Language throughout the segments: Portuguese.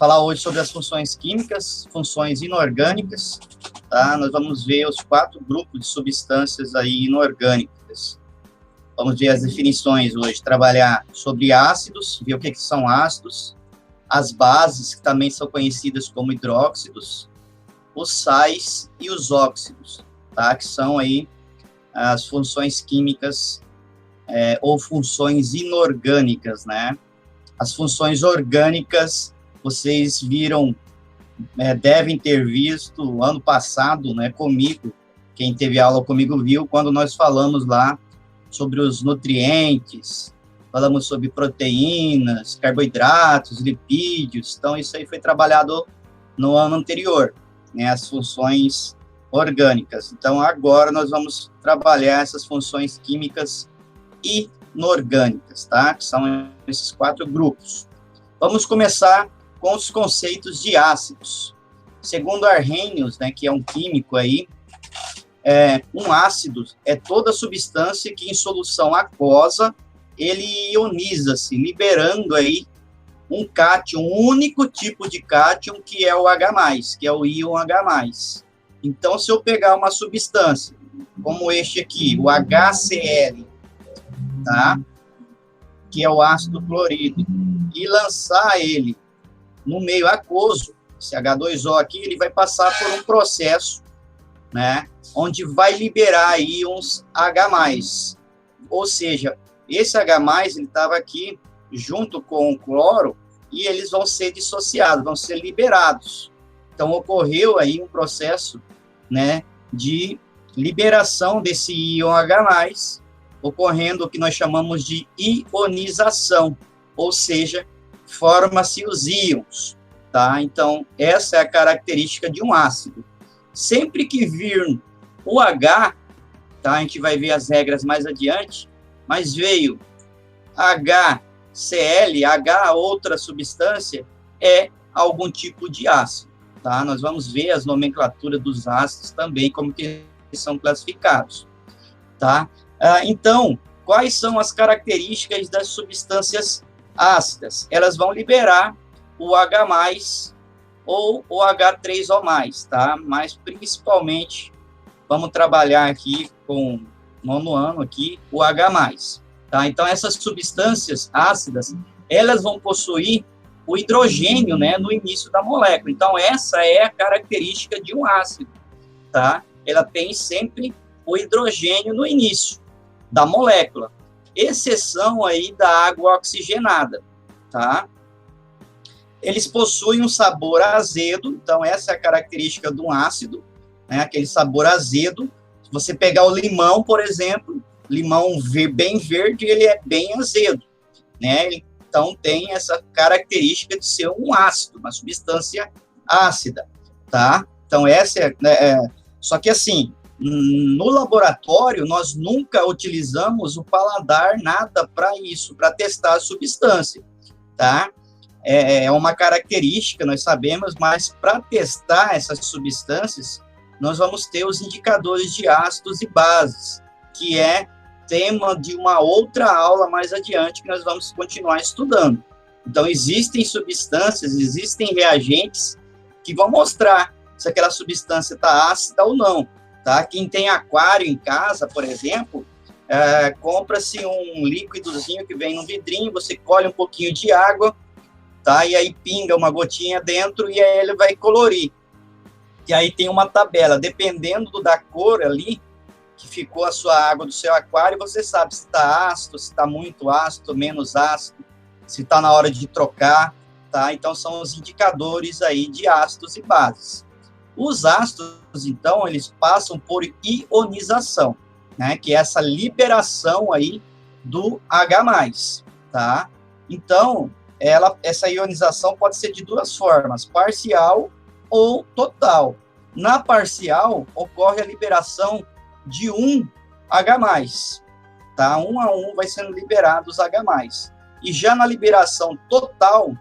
falar hoje sobre as funções químicas, funções inorgânicas, tá? Nós vamos ver os 4 grupos de substâncias aí inorgânicas. Vamos ver as definições hoje, trabalhar sobre ácidos, ver o que são ácidos, as bases, que também são conhecidas como hidróxidos, os sais e os óxidos, tá? Que são aí as funções químicas ou funções inorgânicas, né? As funções orgânicas, vocês viram, devem ter visto ano passado, né, comigo, quem teve aula comigo viu, quando nós falamos lá sobre os nutrientes, falamos sobre proteínas, carboidratos, lipídios, então isso aí foi trabalhado no ano anterior, né, as funções orgânicas. Então, agora nós vamos trabalhar essas funções químicas inorgânicas, tá? Que são esses 4 grupos. Vamos começar com os conceitos de ácidos. Segundo Arrhenius, né, que é um químico aí, um ácido é toda substância que em solução aquosa ele ioniza-se, liberando aí um cátion, um único tipo de cátion, que é o H+, que é o íon H+. Então, se eu pegar uma substância, como este aqui, o HCl, tá? Que é o ácido clorídrico, e lançar ele no meio aquoso, esse H2O aqui, ele vai passar por um processo, né, onde vai liberar íons H+. Ou seja, esse H+, ele estava aqui junto com o cloro, e eles vão ser dissociados, vão ser liberados. Então, ocorreu aí um processo, né, de liberação desse íon H+, ocorrendo o que nós chamamos de ionização, ou seja, forma-se os íons, tá? Então, essa é a característica de um ácido. Sempre que vir o H, tá? A gente vai ver as regras mais adiante, mas veio HCl, H, outra substância, é algum tipo de ácido, tá? Nós vamos ver as nomenclaturas dos ácidos também, como que eles são classificados, tá? Então, quais são as características das substâncias ácidas? Elas vão liberar o H+, ou o H3O+, tá? Mas, principalmente, vamos trabalhar aqui com, nono ano aqui, o H+, tá? Então, essas substâncias ácidas, elas vão possuir o hidrogênio, né, no início da molécula. Então, essa é a característica de um ácido, tá? Ela tem sempre o hidrogênio no início da molécula, exceção aí da água oxigenada, tá? Eles possuem um sabor azedo, então essa é a característica de um ácido, né? Aquele sabor azedo. Se você pegar o limão, por exemplo, limão bem verde, ele é bem azedo, né? Então tem essa característica de ser um ácido, uma substância ácida, tá? Então essa só que assim, no laboratório, nós nunca utilizamos o paladar, nada para isso, para testar a substância, tá? É uma característica, nós sabemos, mas para testar essas substâncias, nós vamos ter os indicadores de ácidos e bases, que é tema de uma outra aula mais adiante, que nós vamos continuar estudando. Então, existem substâncias, existem reagentes que vão mostrar se aquela substância está ácida ou não. Tá? Quem tem aquário em casa, por exemplo, compra-se um líquidozinho que vem num vidrinho, você colhe um pouquinho de água, tá? E aí pinga uma gotinha dentro e aí ele vai colorir. E aí tem uma tabela, dependendo da cor ali, que ficou a sua água do seu aquário, você sabe se está ácido, se está muito ácido, menos ácido, se está na hora de trocar, tá? Então, são os indicadores aí de ácidos e bases. Os ácidos, então, eles passam por ionização, né, que é essa liberação aí do H+, tá? Então, essa ionização pode ser de duas formas, parcial ou total. Na parcial, ocorre a liberação de um H+, tá? Um a um vai sendo liberado os H+. E já na liberação total,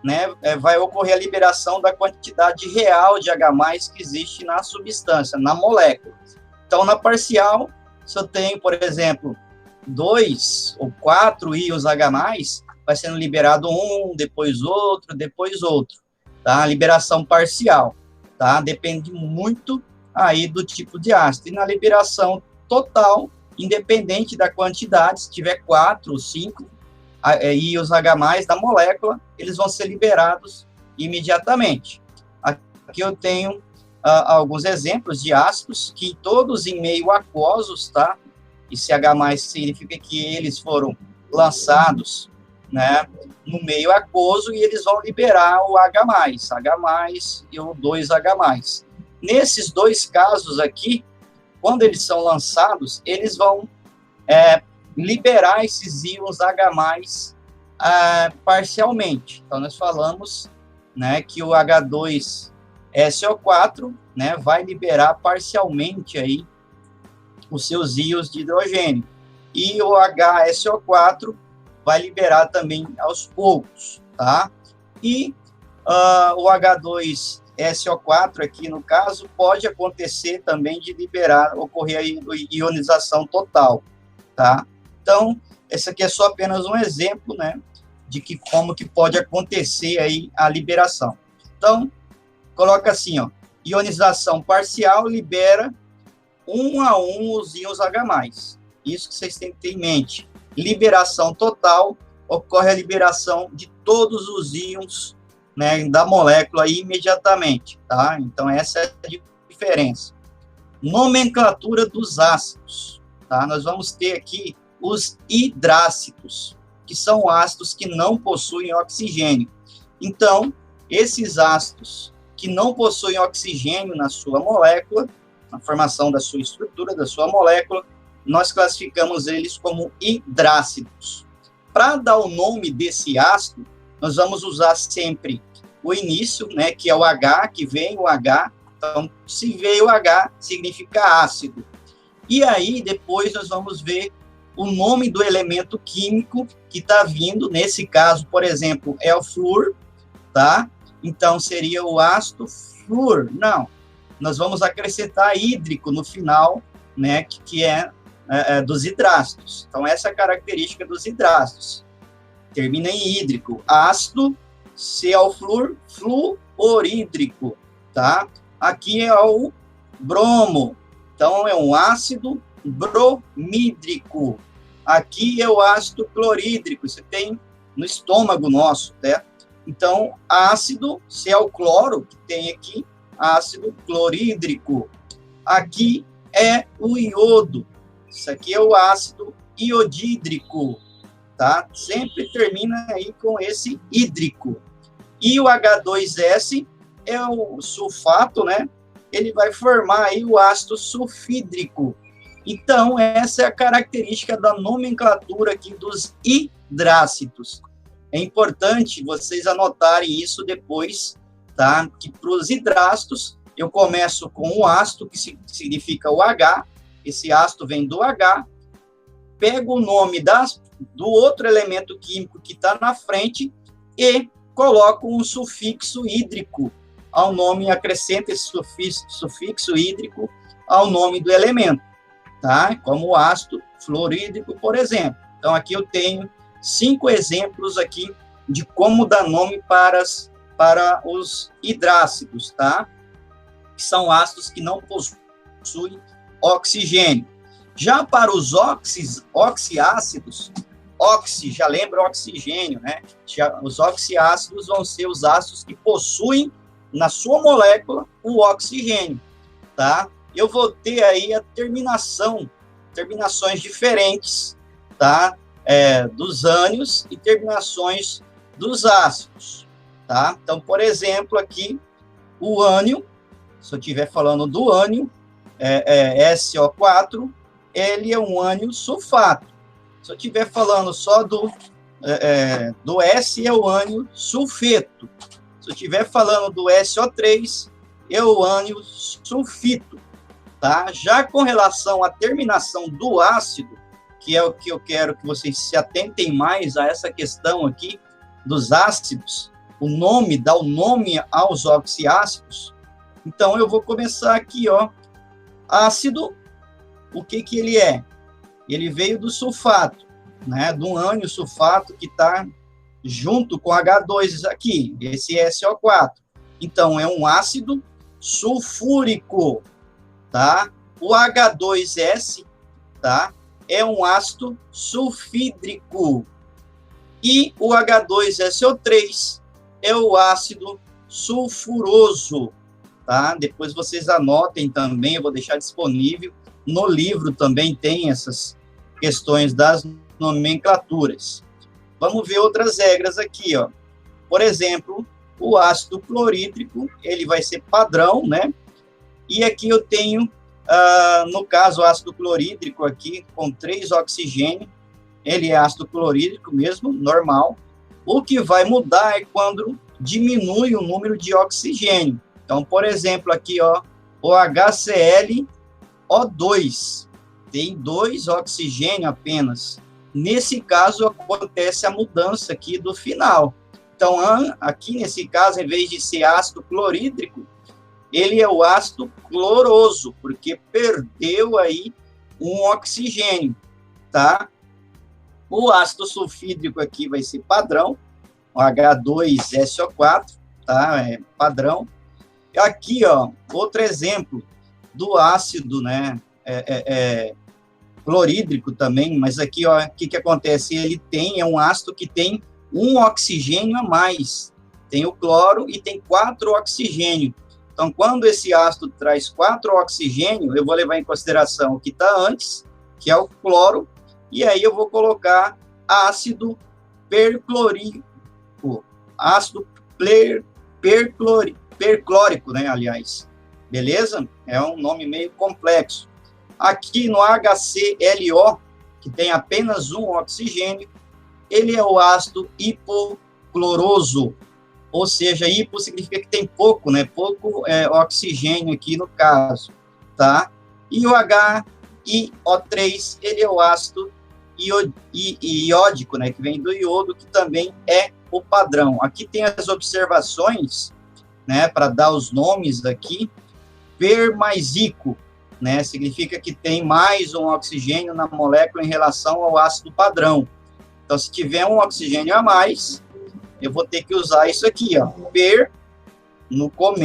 né, vai ocorrer a liberação da quantidade real de H+ que existe na substância, na molécula. Então, na parcial, se eu tenho, por exemplo, 2 ou 4 íons H+, vai sendo liberado um, depois outro, depois outro. tá? Liberação parcial, tá? Depende muito aí do tipo de ácido. E na liberação total, independente da quantidade, se tiver 4 ou 5 íons H+ da molécula, eles vão ser liberados imediatamente. Aqui eu tenho alguns exemplos de ácidos que todos em meio aquosos, tá? Esse H+ significa que eles foram lançados, né, no meio aquoso e eles vão liberar o H+, e o 2H+. Nesses dois casos aqui, quando eles são lançados, eles vão liberar esses íons H+ parcialmente. Então, nós falamos, né, que o H2SO4, né, vai liberar parcialmente aí os seus íons de hidrogênio. E o HSO4 vai liberar também aos poucos, tá? E o H2SO4 aqui, no caso, pode acontecer também de ocorrer a ionização total, tá? Então, esse aqui é só apenas um exemplo, né, de como que pode acontecer aí a liberação. Então, coloca assim, ó, ionização parcial libera 1 a 1 os íons H+. Isso que vocês têm que ter em mente. Liberação total, ocorre a liberação de todos os íons, né, da molécula imediatamente, tá? Então, essa é a diferença. Nomenclatura dos ácidos, tá? Nós vamos ter aqui os hidrácidos, que são ácidos que não possuem oxigênio. Então, esses ácidos que não possuem oxigênio na sua molécula, na formação da sua estrutura, da sua molécula, nós classificamos eles como hidrácidos. Para dar o nome desse ácido, nós vamos usar sempre o início, né, que é o H, que vem o H. Então, se veio o H, significa ácido. E aí, depois, nós vamos ver o nome do elemento químico que está vindo. Nesse caso, por exemplo, é o flúor, tá? Então, seria o ácido flúor. Não, nós vamos acrescentar hídrico no final, né, que é dos hidrácidos. Então, essa é a característica dos hidrácidos. Termina em hídrico. Ácido, Cl-flúor, fluorídrico, tá? Aqui é o bromo. Então, é um ácido bromídrico. Aqui é o ácido clorídrico. Você tem no estômago nosso, né? Então, ácido Cl-cloro, que tem aqui, ácido clorídrico. Aqui é o iodo. Isso aqui é o ácido iodídrico, tá? Sempre termina aí com esse hídrico. E o H2S é o sulfato, né? Ele vai formar aí o ácido sulfídrico. Então, essa é a característica da nomenclatura aqui dos hidrácidos. É importante vocês anotarem isso depois, tá? Que para os hidrácidos, eu começo com o ácido, que significa o H, esse ácido vem do H, pego o nome do outro elemento químico que está na frente e coloco um sufixo hídrico ao nome, acrescento esse sufixo hídrico ao nome do elemento, tá? Como o ácido fluorídrico, por exemplo. Então, aqui eu tenho 5 exemplos aqui de como dar nome para os hidrácidos, tá? Que são ácidos que não possuem oxigênio. Já para os oxiácidos, já lembra oxigênio, né? Os oxiácidos vão ser os ácidos que possuem na sua molécula o oxigênio, tá? Eu vou ter aí terminações diferentes, tá? Dos ânions e terminações dos ácidos, tá? Então, por exemplo, aqui, o ânion, se eu estiver falando do ânion, SO4, ele é um ânion sulfato. Se eu estiver falando só do S, é o ânion sulfeto. Se eu estiver falando do SO3, é o ânion sulfito, tá? Já com relação à terminação do ácido, que é o que eu quero que vocês se atentem mais a essa questão aqui dos ácidos, dá o nome aos oxiácidos. Então, eu vou começar aqui, ó. Ácido, o que ele é? Ele veio do sulfato, né? Do ânion sulfato que está junto com H2 aqui, esse SO4. Então, é um ácido sulfúrico, tá? O H2S, tá? É um ácido sulfídrico. E o H2SO3 é o ácido sulfuroso, tá? Depois vocês anotem também, eu vou deixar disponível. No livro também tem essas questões das nomenclaturas. Vamos ver outras regras aqui, ó. Por exemplo, o ácido clorídrico, ele vai ser padrão, né? E aqui eu tenho, no caso, o ácido clorídrico aqui, com 3 oxigênios, ele é ácido clorídrico mesmo, normal. O que vai mudar é quando diminui o número de oxigênio. Então, por exemplo, aqui, ó, o HClO2, tem 2 oxigênios apenas. Nesse caso, acontece a mudança aqui do final. Então, aqui nesse caso, em vez de ser ácido clorídrico, ele é o ácido cloroso, porque perdeu aí um oxigênio, tá? O ácido sulfídrico aqui vai ser padrão, o H2SO4, tá? É padrão. Aqui, ó, outro exemplo do ácido, né? Clorídrico também, mas aqui, ó, o que acontece? Ele é um ácido que tem um oxigênio a mais. Tem o cloro e tem 4 oxigênios. Então, quando esse ácido traz 4 oxigênios, eu vou levar em consideração o que está antes, que é o cloro, e aí eu vou colocar ácido perclórico, ácido perclórico, né, aliás. Beleza? É um nome meio complexo. Aqui no HClO, que tem apenas um oxigênio, ele é o ácido hipocloroso, ou seja, hipo significa que tem pouco, né? Pouco oxigênio aqui no caso, tá? E o HiO3, ele é o ácido iódico, né? Que vem do iodo, que também é o padrão. Aqui tem as observações, né? Para dar os nomes aqui. Permaisico, né? Significa que tem mais um oxigênio na molécula em relação ao ácido padrão. Então, se tiver um oxigênio a mais, eu vou ter que usar isso aqui, ó,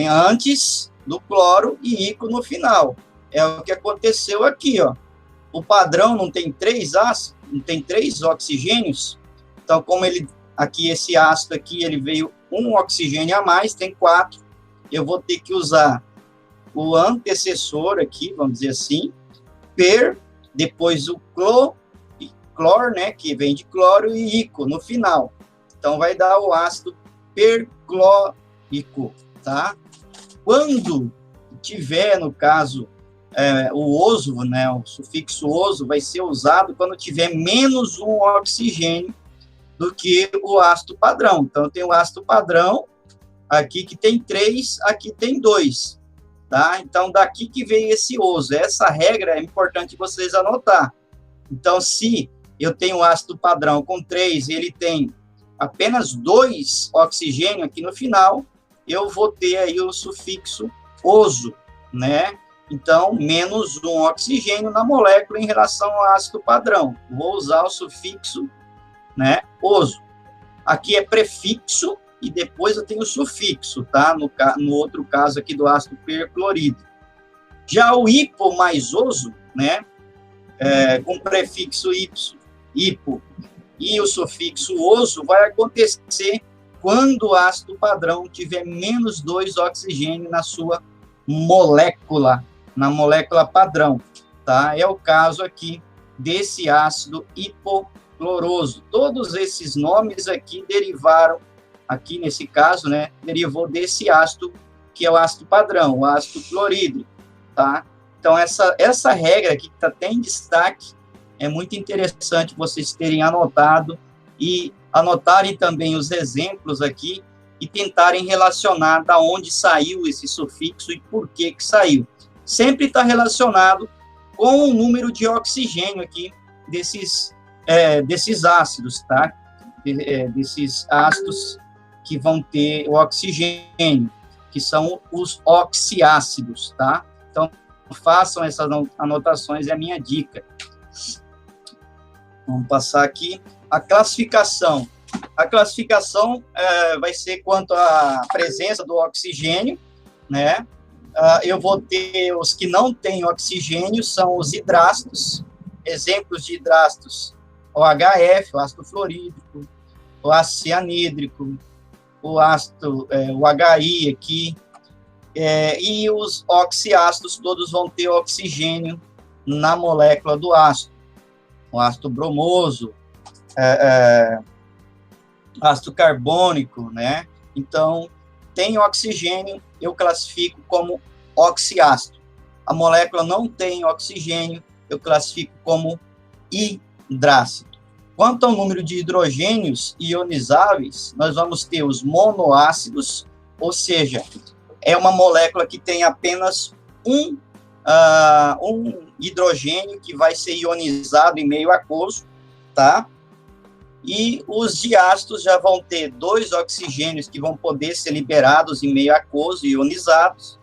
antes do cloro e ico no final. É o que aconteceu aqui, ó. O padrão não tem 3 ácidos, não tem 3 oxigênios. Então, como aqui esse ácido aqui, ele veio um oxigênio a mais, tem 4. Eu vou ter que usar o antecessor aqui, vamos dizer assim, depois o clor, né, que vem de cloro, e ico no final. Então, vai dar o ácido perclórico, tá? Quando tiver, no caso, o oso, né, o sufixo oso, vai ser usado quando tiver menos um oxigênio do que o ácido padrão. Então, tem o ácido padrão aqui que tem 3, aqui tem 2, tá? Então, daqui que veio esse oso. Essa regra é importante vocês anotar. Então, se eu tenho o ácido padrão com 3 e ele tem apenas 2 oxigênio aqui no final, eu vou ter aí o sufixo oso, né? Então, menos um oxigênio na molécula em relação ao ácido padrão. Vou usar o sufixo, né, oso. Aqui é prefixo e depois eu tenho o sufixo, tá? No outro caso aqui do ácido perclorídrico. Já o hipo mais oso, né, com prefixo hipo e o sufixo oso, vai acontecer quando o ácido padrão tiver menos 2 oxigênios na sua molécula, na molécula padrão, tá? É o caso aqui desse ácido hipocloroso. Todos esses nomes aqui derivaram, aqui nesse caso, né, derivou desse ácido, que é o ácido padrão, o ácido clorídrico, tá? Então, essa regra aqui que está até em destaque, é muito interessante vocês terem anotado e anotarem também os exemplos aqui e tentarem relacionar da onde saiu esse sufixo e por que saiu. Sempre está relacionado com o número de oxigênio aqui desses ácidos, tá? Desses ácidos que vão ter o oxigênio, que são os oxiácidos, tá? Então, façam essas anotações, é a minha dica. Vamos passar aqui a classificação A classificação vai ser quanto à presença do oxigênio, né? Eu vou ter os que não têm oxigênio, são os hidrácidos, exemplos de hidrácidos, o HF, o ácido fluorídrico, o ácido cianídrico, o ácido, o HI aqui, e os oxiácidos, todos vão ter oxigênio na molécula do ácido. O ácido bromoso, ácido carbônico, né? Então, tem oxigênio, eu classifico como oxiácido. A molécula não tem oxigênio, eu classifico como hidrácido. Quanto ao número de hidrogênios ionizáveis, nós vamos ter os monoácidos, ou seja, é uma molécula que tem apenas um hidrogênio que vai ser ionizado em meio aquoso, tá? E os diácidos já vão ter 2 oxigênios que vão poder ser liberados em meio aquoso e ionizados.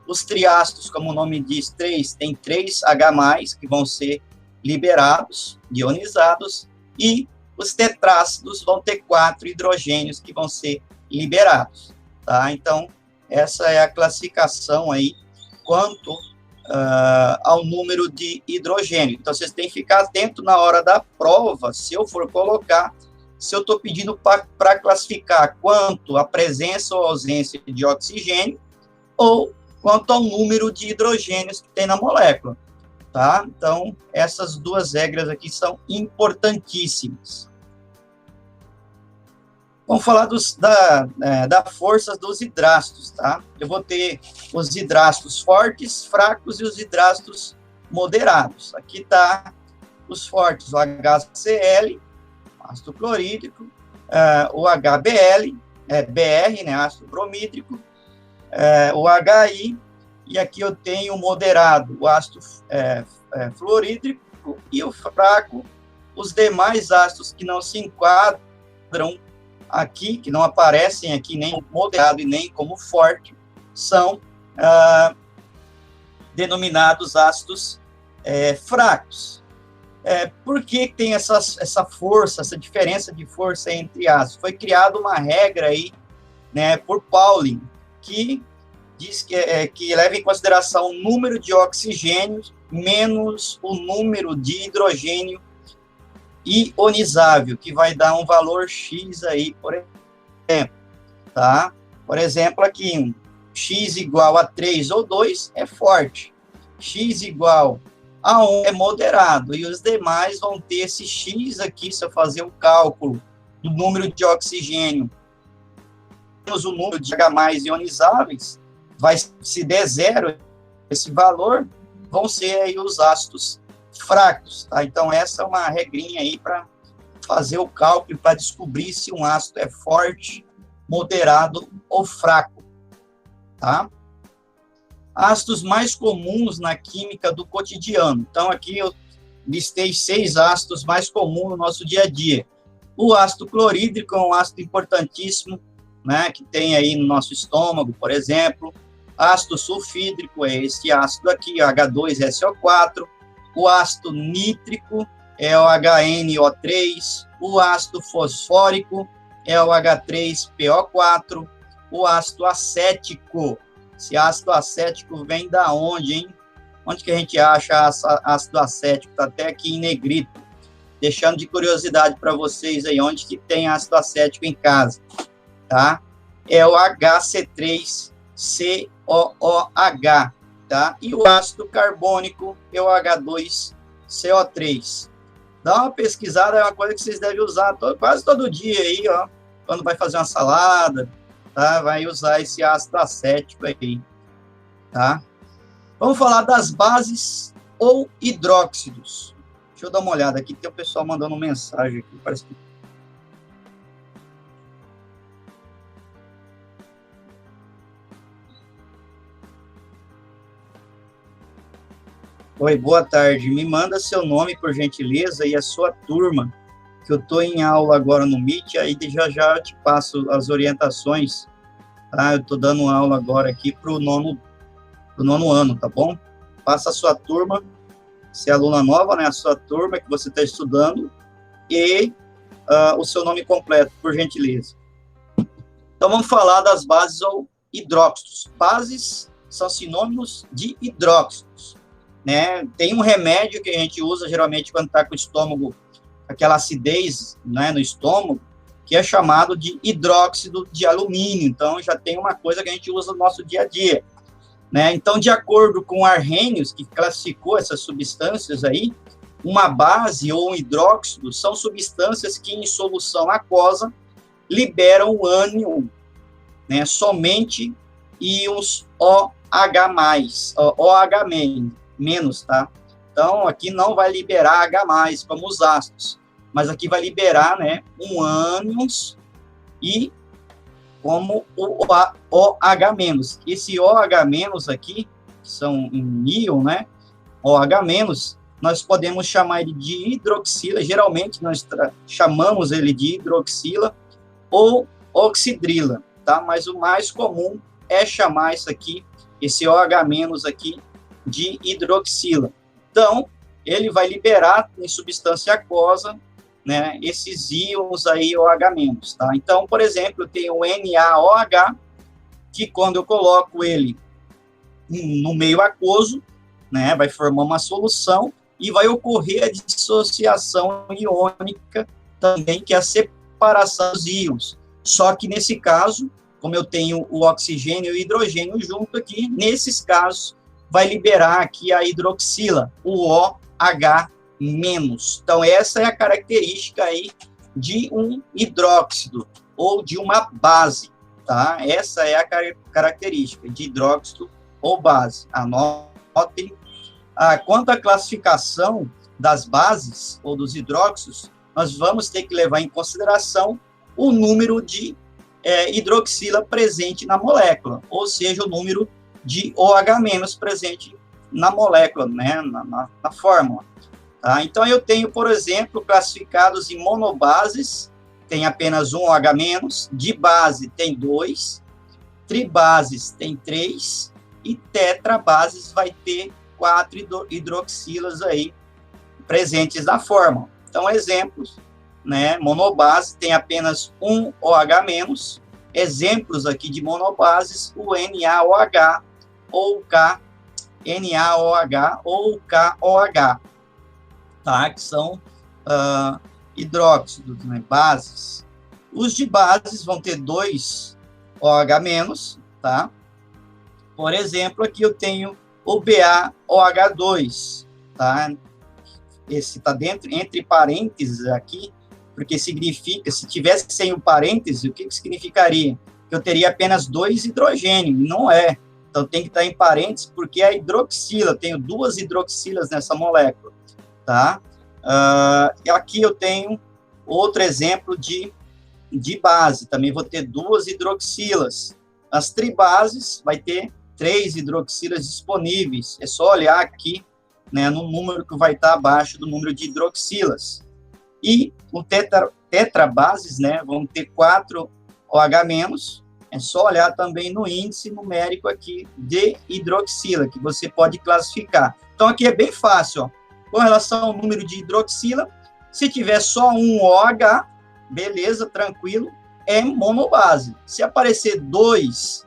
Os triácidos, como o nome diz, 3, tem 3 H+, que vão ser liberados, ionizados, e os tetrácidos vão ter 4 hidrogênios que vão ser liberados, tá? Então, essa é a classificação aí quanto ao número de hidrogênio. Então, vocês têm que ficar atento na hora da prova, se eu for colocar, se eu estou pedindo para classificar quanto a presença ou ausência de oxigênio, ou quanto ao número de hidrogênios que tem na molécula, tá? Então, essas 2 regras aqui são importantíssimas. Vamos falar da força dos hidrácidos, tá? Eu vou ter os hidrácidos fortes, fracos e os hidrácidos moderados. Aqui tá os fortes, o HCl, ácido clorídrico, o HBl, BR, né, ácido bromídrico, o HI, e aqui eu tenho o moderado, o ácido fluorídrico, e o fraco, os demais ácidos que não se enquadram aqui, que não aparecem aqui nem como moderado e nem como forte, são denominados ácidos fracos. Por que tem essa força, essa diferença de força entre ácidos? Foi criada uma regra aí, né, por Pauling, que diz que leva em consideração o número de oxigênios menos o número de hidrogênio ionizável, que vai dar um valor X aí, por exemplo, tá? Por exemplo, aqui, X igual a 3 ou 2 é forte, X igual a 1 é moderado, e os demais vão ter esse X aqui, se eu fazer o cálculo do número de oxigênio menos o número de H+ ionizáveis, se der 0, esse valor, vão ser aí os ácidos fracos, tá? Então, essa é uma regrinha aí para fazer o cálculo, para descobrir se um ácido é forte, moderado ou fraco, tá? Ácidos mais comuns na química do cotidiano. Então, aqui eu listei 6 ácidos mais comuns no nosso dia a dia. O ácido clorídrico é um ácido importantíssimo, né, que tem aí no nosso estômago, por exemplo. Ácido sulfídrico é esse ácido aqui, H2SO4. O ácido nítrico é o HNO3, o ácido fosfórico é o H3PO4, o ácido acético, esse ácido acético vem da onde, hein? Onde que a gente acha ácido acético? Está até aqui em negrito, deixando de curiosidade para vocês aí, onde que tem ácido acético em casa, tá? É o HC3COOH, tá? E o ácido carbônico é o H2CO3. Dá uma pesquisada, é uma coisa que vocês devem usar quase todo dia aí, ó, quando vai fazer uma salada, tá? Vai usar esse ácido acético aí, tá? Vamos falar das bases ou hidróxidos. Deixa eu dar uma olhada aqui, tem o pessoal mandando mensagem aqui, parece que... Oi, boa tarde. Me manda seu nome, por gentileza, e a sua turma, que eu estou em aula agora no Meet, aí já eu te passo as orientações, tá? Eu estou dando aula agora aqui para o nono ano, tá bom? Passa a sua turma, se é aluna nova, né? A sua turma que você está estudando, e o seu nome completo, por gentileza. Então, vamos falar das bases ou hidróxidos. Bases são sinônimos de hidróxidos, né? Tem um remédio que a gente usa geralmente quando está com o estômago, aquela acidez, né, no estômago, que é chamado de hidróxido de alumínio. Então, já tem uma coisa que a gente usa no nosso dia a dia, né? Então, de acordo com Arrhenius, que classificou essas substâncias aí, uma base ou um hidróxido são substâncias que, em solução aquosa, liberam o ânion, né, somente íons OH+, OH-, tá? Então, aqui não vai liberar H+, como os ácidos, mas aqui vai liberar, né, um ânions e como o OH-. Esse OH- aqui, que são um íon, né, OH-, nós podemos chamar ele de hidroxila, geralmente nós chamamos ele de hidroxila ou oxidrila, tá? Mas o mais comum é chamar isso aqui, esse OH- aqui, de hidroxila. Então, ele vai liberar em substância aquosa, né, esses íons aí OH-, tá? Então, por exemplo, eu tenho o NaOH, que quando eu coloco ele no meio aquoso, né, vai formar uma solução e vai ocorrer a dissociação iônica também, que é a separação dos íons. Só que nesse caso, como eu tenho o oxigênio e o hidrogênio junto aqui, nesses casos, vai liberar aqui a hidroxila, o OH-. Então, essa é a característica aí de um hidróxido ou de uma base, tá? Essa é a característica de hidróxido ou base. Anotem. Quanto à classificação das bases ou dos hidróxidos, nós vamos ter que levar em consideração o número de hidroxila presente na molécula, ou seja, o número de OH- presente na molécula, né, na fórmula. Tá? Então, eu tenho, por exemplo, classificados em monobases, tem apenas um OH-, dibase tem 2, tribases tem 3, e tetrabases vai ter 4 hidroxilas aí presentes na fórmula. Então, exemplos, né, monobase tem apenas um OH-, exemplos aqui de monobases, o NaOH, ou o KNaOH, ou o KOH, tá, que são hidróxidos, né, bases. Os de bases vão ter 2 OH-, tá? Por exemplo, aqui eu tenho o BaOH2, tá? Esse está entre parênteses aqui, porque significa, se tivesse sem o parêntese, o que significaria? Que eu teria apenas 2 hidrogênios, e não é. Então, tem que estar em parênteses, porque a hidroxila, tenho 2 hidroxilas nessa molécula, tá? Aqui eu tenho outro exemplo de base, também vou ter 2 hidroxilas. As tribases vai ter 3 hidroxilas disponíveis, é só olhar aqui, né, no número que vai estar abaixo do número de hidroxilas. E o tetrabases, né, vão ter 4 OH-, é só olhar também no índice numérico aqui de hidroxila, que você pode classificar. Então, aqui é bem fácil, ó. Com relação ao número de hidroxila, se tiver só um OH, beleza, tranquilo, é monobase. Se aparecer 2,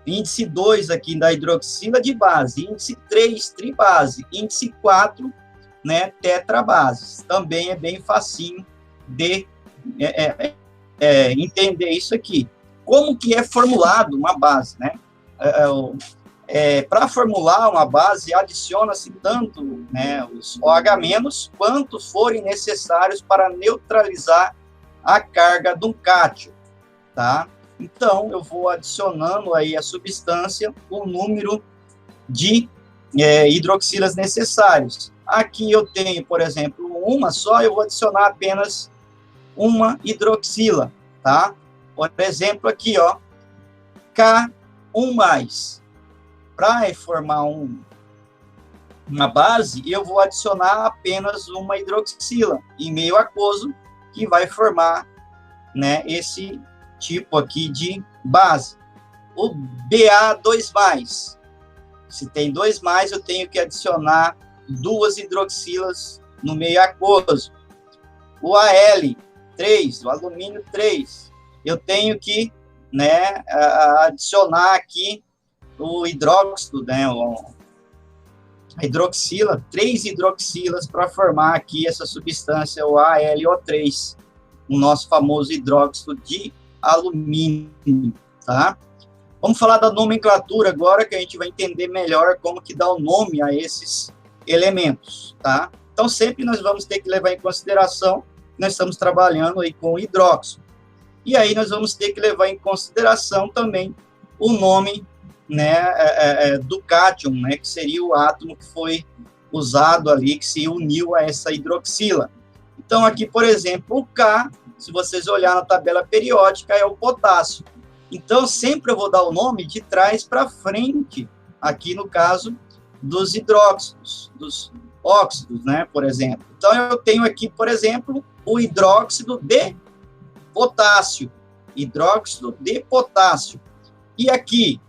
índice 2 aqui da hidroxila de base, índice 3, tribase, índice 4, né, tetrabases. Também é bem facinho de entender isso aqui. Como que é formulado uma base, né? Para formular uma base, adiciona-se tanto, né, os OH- quanto forem necessários para neutralizar a carga de um cátion, tá? Então, eu vou adicionando aí a substância, o número de hidroxilas necessários. Aqui eu tenho, por exemplo, uma só, eu vou adicionar apenas uma hidroxila, tá? Por exemplo, aqui, ó, K1+. Para formar uma base, eu vou adicionar apenas uma hidroxila em meio aquoso, que vai formar, né, esse tipo aqui de base. O Ba2+, se tem 2+, eu tenho que adicionar 2 hidroxilas no meio aquoso. O Al 3, o alumínio 3. Eu tenho que, né, adicionar aqui o hidróxido, né, a hidroxila, 3 hidroxilas para formar aqui essa substância, o AlO3, o nosso famoso hidróxido de alumínio, tá? Vamos falar da nomenclatura agora, que a gente vai entender melhor como que dá o nome a esses elementos, tá? Então, sempre nós vamos ter que levar em consideração que nós estamos trabalhando aí com hidróxido. E aí nós vamos ter que levar em consideração também o nome, né, do cátion, né, que seria o átomo que foi usado ali, que se uniu a essa hidroxila. Então, aqui, por exemplo, o K, se vocês olharem na tabela periódica, é o potássio. Então, sempre eu vou dar o nome de trás para frente, aqui no caso dos hidróxidos, dos óxidos, né, por exemplo. Então, eu tenho aqui, por exemplo, o hidróxido de potássio, hidróxido de potássio. E aqui,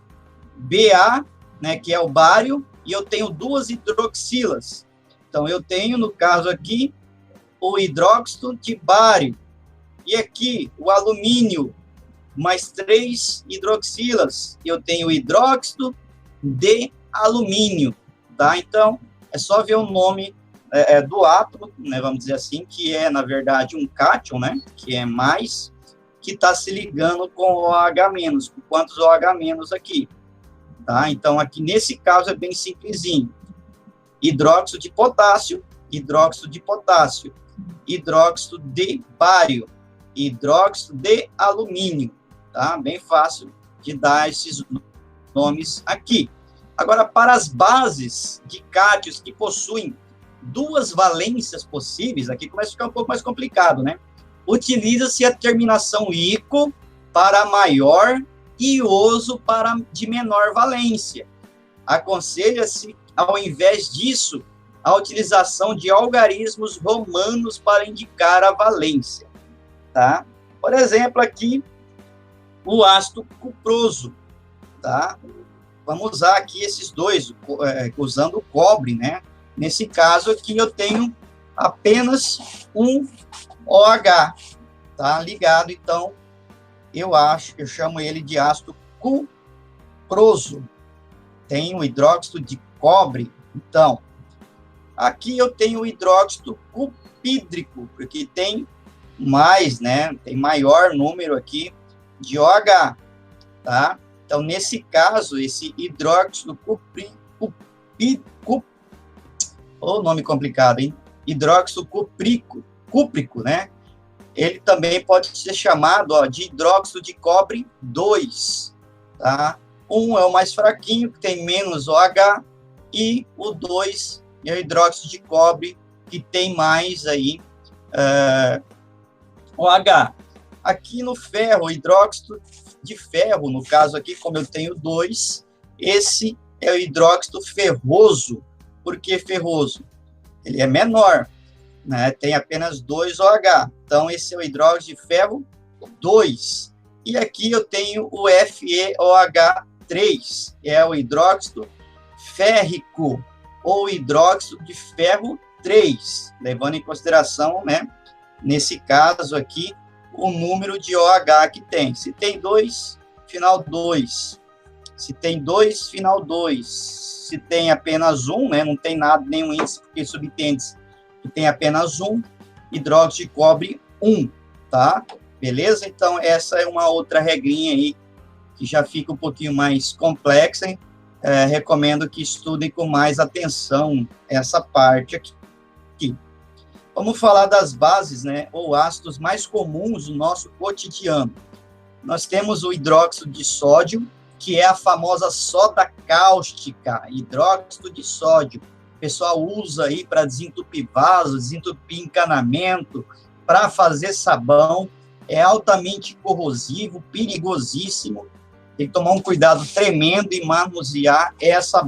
Ba, né, que é o bário, e eu tenho 2 hidroxilas. Então, eu tenho, no caso aqui, o hidróxido de bário. E aqui, o alumínio, mais 3 hidroxilas. Eu tenho o hidróxido de alumínio, tá? Então, é só ver o nome do átomo, né, vamos dizer assim, que é, na verdade, um cátion, né, que é mais, que está se ligando com o OH-, com quantos OH- aqui, tá? Então, aqui, nesse caso, é bem simplesinho. Hidróxido de potássio, hidróxido de potássio, hidróxido de bário, hidróxido de alumínio, tá? Bem fácil de dar esses nomes aqui. Agora, para as bases de cátions que possuem 2 valências possíveis, aqui começa a ficar um pouco mais complicado, né? Utiliza-se a terminação ico para maior e oso para de menor valência. Aconselha-se, ao invés disso, a utilização de algarismos romanos para indicar a valência, tá? Por exemplo, aqui, o ácido cuproso, tá? Vamos usar aqui esses dois, usando o cobre, né? Nesse caso aqui, eu tenho apenas um OH, tá? Ligado, então, eu chamo ele de ácido cuproso. Tem o hidróxido de cobre, então, aqui eu tenho o hidróxido cupídrico, porque tem mais, né? Tem maior número aqui de OH, tá? Então, nesse caso, esse hidróxido nome complicado, hein? Hidróxido cúprico, né? Ele também pode ser chamado, ó, de hidróxido de cobre 2, tá? Um é o mais fraquinho, que tem menos OH, e o 2 é o hidróxido de cobre, que tem mais aí OH. Aqui no ferro, o hidróxido de ferro, no caso aqui, como eu tenho 2, esse é o hidróxido ferroso. Por que ferroso? Ele é menor, né? Tem apenas 2 OH. Então, esse é o hidróxido de ferro 2. E aqui eu tenho o FeOH3, é o hidróxido férrico, ou hidróxido de ferro 3, levando em consideração, né, nesse caso aqui, o número de OH que tem. Se tem 2, final 2. Se tem 2, final 2. Se tem apenas 1, né, não tem nada, nenhum índice, porque subentende-se que tem apenas 1, hidróxido de cobre 1, tá? Beleza? Então, essa é uma outra regrinha aí, que já fica um pouquinho mais complexa, hein? Recomendo que estudem com mais atenção essa parte aqui. Vamos falar das bases, né, ou ácidos mais comuns no nosso cotidiano. Nós temos o hidróxido de sódio, que é a famosa soda cáustica, hidróxido de sódio. O pessoal usa aí para desentupir vaso, desentupir encanamento, para fazer sabão. É altamente corrosivo, perigosíssimo. Tem que tomar um cuidado tremendo em manusear essa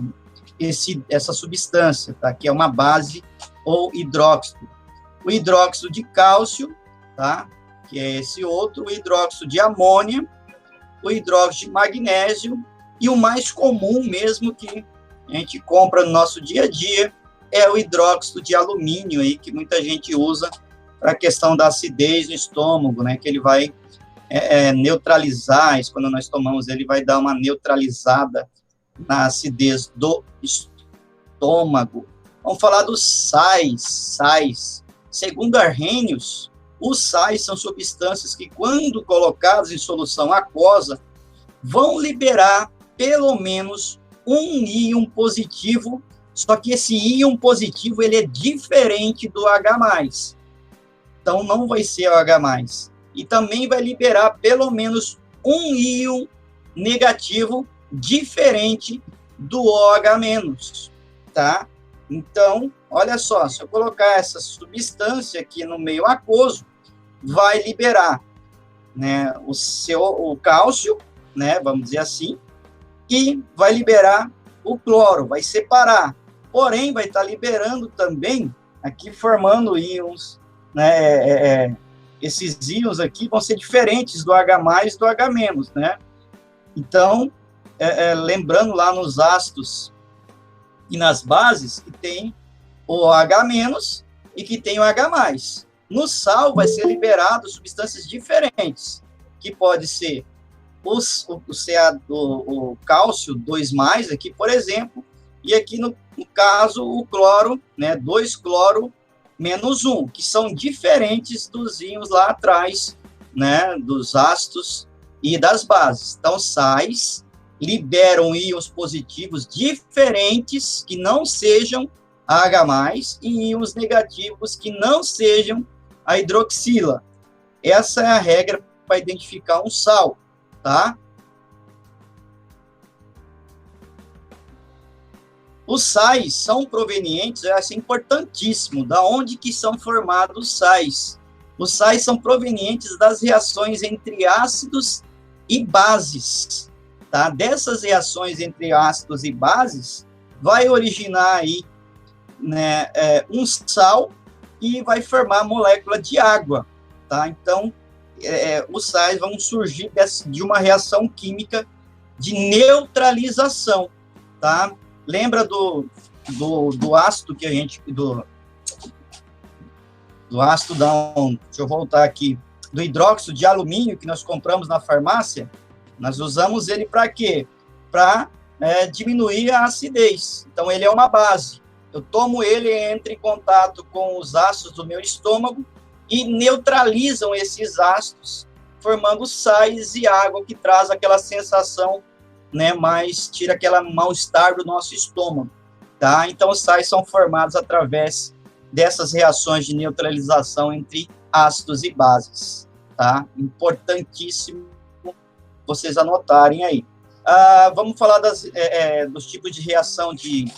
substância, tá? Que é uma base ou hidróxido. O hidróxido de cálcio, tá? Que é esse outro, o hidróxido de amônia, o hidróxido de magnésio, e o mais comum mesmo que a gente compra no nosso dia a dia é o hidróxido de alumínio, aí, que muita gente usa para a questão da acidez no estômago, né, que ele vai neutralizar, isso quando nós tomamos, ele vai dar uma neutralizada na acidez do estômago. Vamos falar dos sais. Segundo Arrhenius, os sais são substâncias que, quando colocadas em solução aquosa, vão liberar pelo menos um íon positivo, só que esse íon positivo ele é diferente do H+. Então, não vai ser o H+. E também vai liberar pelo menos um íon negativo diferente do OH-, tá? Então, olha só, se eu colocar essa substância aqui no meio aquoso, vai liberar, né, o cálcio, né, vamos dizer assim, e vai liberar o cloro, vai separar. Porém, vai estar liberando também, aqui formando íons, né, esses íons aqui vão ser diferentes do H+ e do H-, né? Então, lembrando lá nos ácidos e nas bases, que tem o H- e que tem o H+. No sal, vai ser liberado substâncias diferentes, que pode ser o cálcio 2+, aqui, por exemplo, e aqui, no caso, o cloro, né, 2-cloro menos 1, que são diferentes dos íons lá atrás, né, dos ácidos e das bases. Então, sais liberam íons positivos diferentes que não sejam H+, e íons negativos que não sejam a hidroxila. Essa é a regra para identificar um sal, tá? Os sais são provenientes, é importantíssimo, da onde que são formados os sais. Os sais são provenientes das reações entre ácidos e bases, tá? Dessas reações entre ácidos e bases, vai originar aí, né, um sal e vai formar molécula de água, tá? Então, os sais vão surgir de uma reação química de neutralização, tá? Lembra do ácido que a gente... Do ácido, deixa eu voltar aqui, do hidróxido de alumínio que nós compramos na farmácia? Nós usamos ele para quê? Para diminuir a acidez. Então, ele é uma base. Eu tomo ele, entra em contato com os ácidos do meu estômago e neutralizam esses ácidos, formando sais e água, que traz aquela sensação, né, mas tira aquela mal-estar do nosso estômago, tá? Então, os sais são formados através dessas reações de neutralização entre ácidos e bases, tá? Importantíssimo vocês anotarem aí. Vamos falar dos tipos de reação de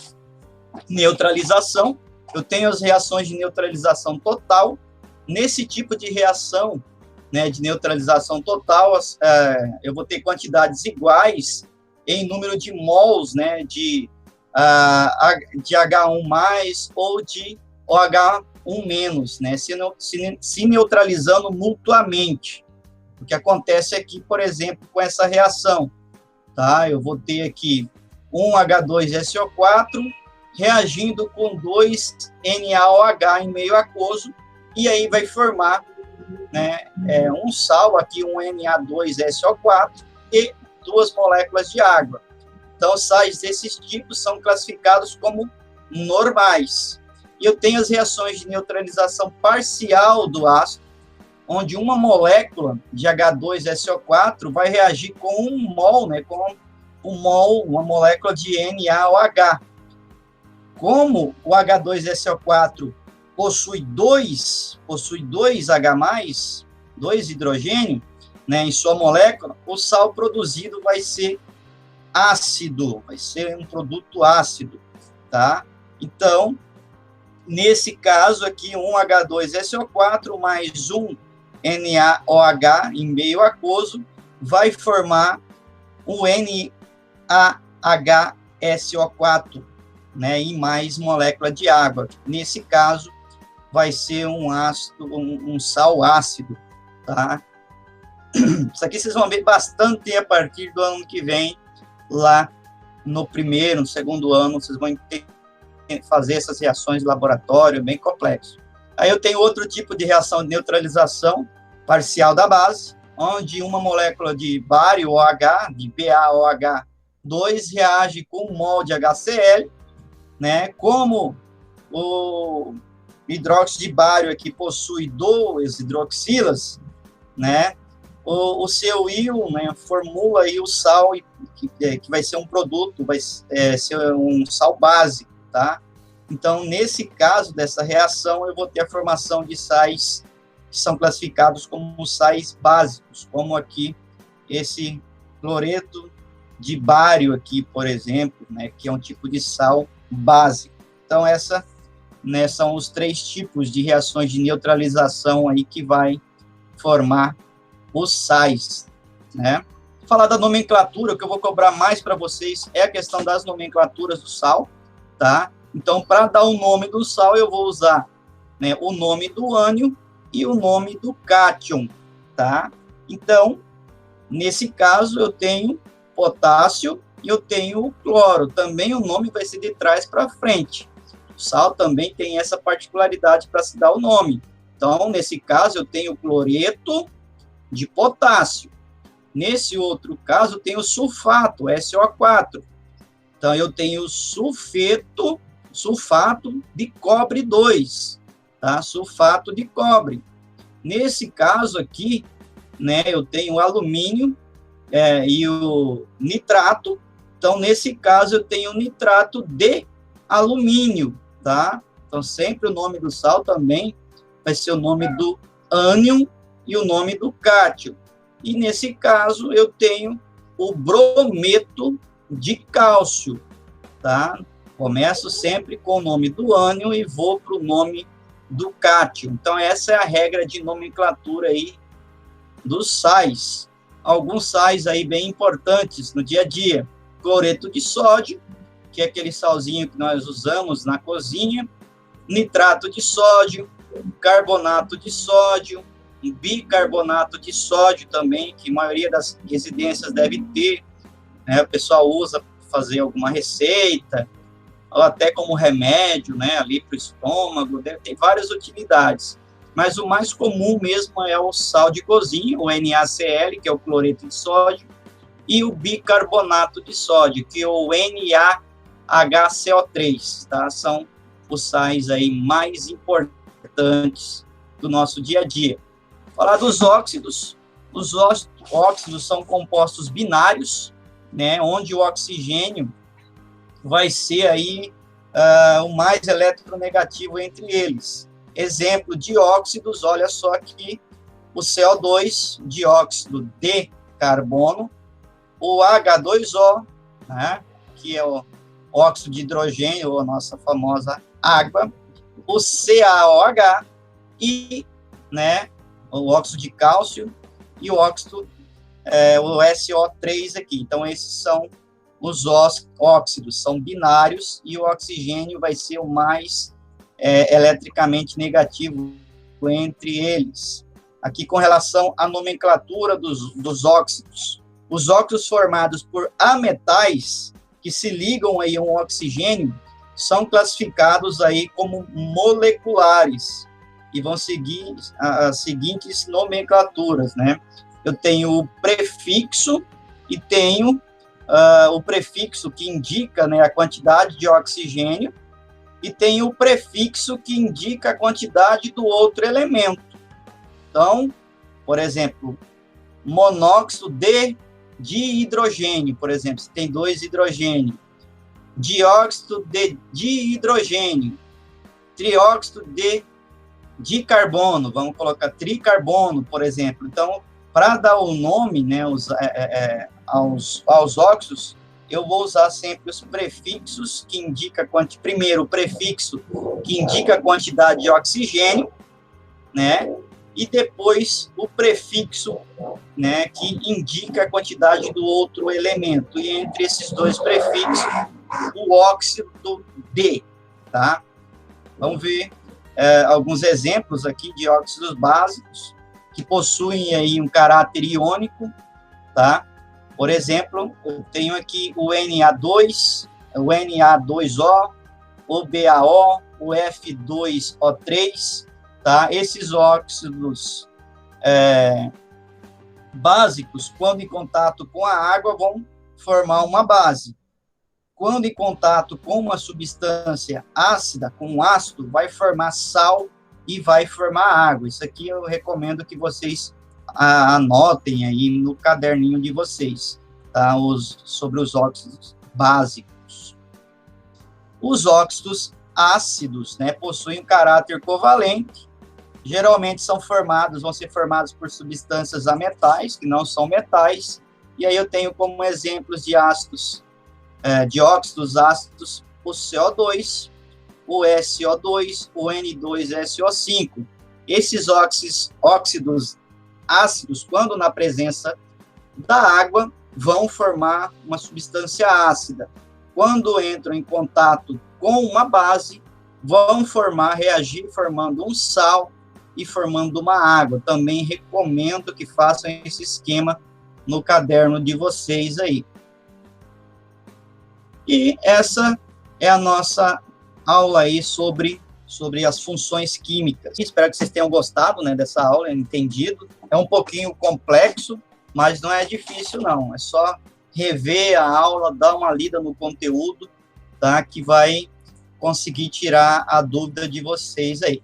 neutralização. Eu tenho as reações de neutralização total. Nesse tipo de reação, né, de neutralização total, eu vou ter quantidades iguais em número de mols, né, de H1+, ou de OH1-, né, se neutralizando mutuamente. O que acontece aqui, por exemplo, com essa reação, tá? Eu vou ter aqui um H2SO4 reagindo com 2 NaOH em meio aquoso, e aí vai formar, né, um sal aqui, um Na2SO4 e 2 moléculas de água. Então, sais desses tipos são classificados como normais. E eu tenho as reações de neutralização parcial do ácido, onde uma molécula de H2SO4 vai reagir com um mol, né, com um mol, uma molécula de NaOH. Como o H2SO4 possui dois H+, 2 hidrogênio, né, em sua molécula, o sal produzido vai ser ácido, vai ser um produto ácido, tá? Então, nesse caso aqui, um H2SO4 mais um NaOH em meio aquoso vai formar o NaHSO4, né, e mais molécula de água. Nesse caso, vai ser um ácido, um sal ácido, tá? Isso aqui vocês vão ver bastante a partir do ano que vem, lá no segundo ano, vocês vão fazer essas reações de laboratório, bem complexo. Aí eu tenho outro tipo de reação de neutralização parcial da base, onde uma molécula de bário OH, de BaOH2, reage com um mol de HCl, né? Como o hidróxido de bário aqui possui 2 hidroxilas, né? O seu íon, né, formula aí o sal, que vai ser um produto, vai ser um sal básico, tá? Então, nesse caso dessa reação, eu vou ter a formação de sais que são classificados como sais básicos, como aqui esse cloreto de bário aqui, por exemplo, né, que é um tipo de sal básico. Então, né, são os 3 tipos de reações de neutralização aí que vai formar os sais, né? Falar da nomenclatura, o que eu vou cobrar mais para vocês é a questão das nomenclaturas do sal, tá? Então, para dar o nome do sal, eu vou usar, né, o nome do ânion e o nome do cátion, tá? Então, nesse caso, eu tenho potássio e eu tenho cloro. Também o nome vai ser de trás para frente. O sal também tem essa particularidade para se dar o nome. Então, nesse caso, eu tenho cloreto de potássio. Nesse outro caso, eu tenho sulfato, SO4. Então, eu tenho sulfato de cobre 2, tá? Sulfato de cobre. Nesse caso aqui, né, eu tenho alumínio e o nitrato. Então, nesse caso, eu tenho nitrato de alumínio, tá? Então, sempre o nome do sal também vai ser o nome do ânion e o nome do cátion. E, nesse caso, eu tenho o brometo de cálcio, tá? Começo sempre com o nome do ânion e vou para o nome do cátion. Então, essa é a regra de nomenclatura aí dos sais. Alguns sais aí bem importantes no dia a dia. Cloreto de sódio, que é aquele salzinho que nós usamos na cozinha. Nitrato de sódio, carbonato de sódio, bicarbonato de sódio também, que a maioria das residências deve ter, né? O pessoal usa para fazer alguma receita, ou até como remédio, né, ali para o estômago, deve ter várias utilidades. Mas o mais comum mesmo é o sal de cozinha, o NaCl, que é o cloreto de sódio, e o bicarbonato de sódio, que é o NaHCO3, tá? São os sais aí mais importantes do nosso dia a dia. Falar dos óxidos. Os óxidos são compostos binários, né, onde o oxigênio vai ser aí o mais eletronegativo entre eles. Exemplo de óxidos, olha só aqui, o CO2, dióxido de carbono, o H2O, né, que é o óxido de hidrogênio, ou a nossa famosa água, o CaOH e, né, o óxido de cálcio e o óxido, o SO3 aqui. Então, esses são os óxidos, são binários, e o oxigênio vai ser o mais eletricamente negativo entre eles. Aqui, com relação à nomenclatura dos óxidos. Os óxidos formados por ametais, que se ligam aí a um oxigênio, são classificados aí como moleculares, e vão seguir as seguintes nomenclaturas, né? Eu tenho o prefixo e tenho o prefixo que indica, né, a quantidade de oxigênio, e tenho o prefixo que indica a quantidade do outro elemento. Então, por exemplo, monóxido de hidrogênio, por exemplo, se tem 2 hidrogênios, dióxido de dihidrogênio, trióxido de carbono, vamos colocar tricarbono, por exemplo. Então, para dar o nome, né, aos óxidos, eu vou usar sempre os prefixos que indicam primeiro o prefixo que indica a quantidade de oxigênio, né, e depois o prefixo, né, que indica a quantidade do outro elemento. E entre esses 2 prefixos, o óxido de, tá? Vamos ver alguns exemplos aqui de óxidos básicos que possuem aí um caráter iônico, tá? Por exemplo, eu tenho aqui o Na2, o Na2O, o BaO, o F2O3, tá? Esses óxidos básicos, quando em contato com a água, vão formar uma base. Quando em contato com uma substância ácida, com um ácido, vai formar sal e vai formar água. Isso aqui eu recomendo que vocês anotem aí no caderninho de vocês, tá? Sobre os óxidos básicos. Os óxidos ácidos, né, possuem um caráter covalente, geralmente vão ser formados por substâncias ametais, que não são metais, e aí eu tenho como exemplos de ácidos, de óxidos ácidos, o CO2, o SO2, o N2SO5. Esses óxidos ácidos, quando na presença da água, vão formar uma substância ácida. Quando entram em contato com uma base, vão reagir formando um sal e formando uma água. Também recomendo que façam esse esquema no caderno de vocês aí. E essa é a nossa aula aí sobre as funções químicas. Espero que vocês tenham gostado, né, dessa aula, entendido. É um pouquinho complexo, mas não é difícil, não. É só rever a aula, dar uma lida no conteúdo, tá, que vai conseguir tirar a dúvida de vocês aí.